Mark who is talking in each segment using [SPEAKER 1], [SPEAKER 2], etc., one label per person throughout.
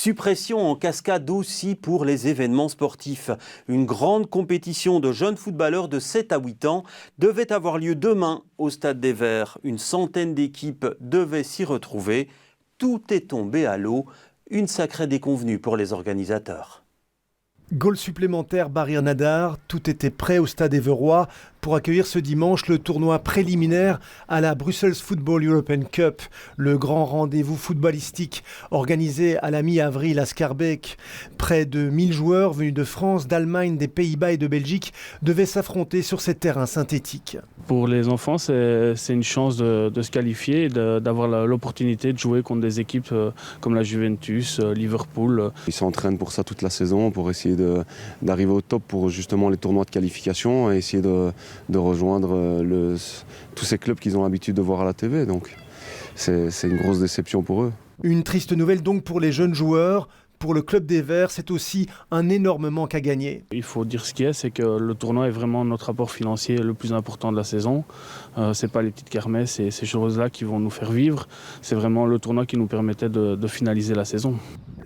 [SPEAKER 1] Suppression en cascade aussi pour les événements sportifs. Une grande compétition de jeunes footballeurs de 7 à 8 ans devait avoir lieu demain au Stade des Verts. Une centaine d'équipes devaient s'y retrouver. Tout est tombé à l'eau. Une sacrée déconvenue pour les organisateurs.
[SPEAKER 2] Goal supplémentaire Barrière Nadar, tout était prêt au Stade Éverois pour accueillir ce dimanche le tournoi préliminaire à la Brussels Football European Cup, le grand rendez-vous footballistique organisé à la mi-avril à Schaerbeek. Près de 1000 joueurs venus de France, d'Allemagne, des Pays-Bas et de Belgique devaient s'affronter sur ces terrains synthétiques.
[SPEAKER 3] Pour les enfants, c'est une chance de se qualifier et d'avoir l'opportunité de jouer contre des équipes comme la Juventus, Liverpool.
[SPEAKER 4] Ils s'entraînent pour ça toute la saison, pour essayer d'arriver au top pour justement les tournois de qualification et essayer de rejoindre tous ces clubs qu'ils ont l'habitude de voir à la TV. Donc c'est une grosse déception pour eux.
[SPEAKER 2] Une triste nouvelle donc pour les jeunes joueurs. Pour le club des Verts, c'est aussi un énorme manque à gagner.
[SPEAKER 3] Il faut dire ce qui est, c'est que le tournoi est vraiment notre apport financier le plus important de la saison. C'est pas les petites kermesses et ces choses-là qui vont nous faire vivre. C'est vraiment le tournoi qui nous permettait de finaliser la saison.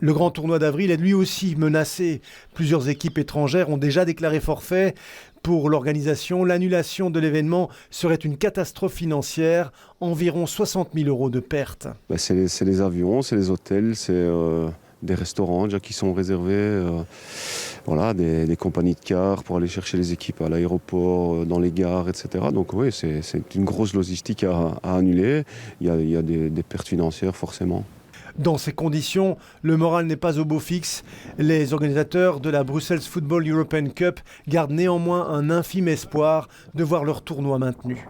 [SPEAKER 2] Le grand tournoi d'avril est lui aussi menacé. Plusieurs équipes étrangères ont déjà déclaré forfait. Pour l'organisation, l'annulation de l'événement serait une catastrophe financière, environ 60 000 € de pertes.
[SPEAKER 4] C'est les avions, c'est les hôtels, c'est des restaurants déjà qui sont réservés, des compagnies de cars pour aller chercher les équipes à l'aéroport, dans les gares, etc. Donc oui, c'est une grosse logistique à annuler. Il y a des pertes financières forcément.
[SPEAKER 2] Dans ces conditions, le moral n'est pas au beau fixe. Les organisateurs de la Brussels Football European Cup gardent néanmoins un infime espoir de voir leur tournoi maintenu.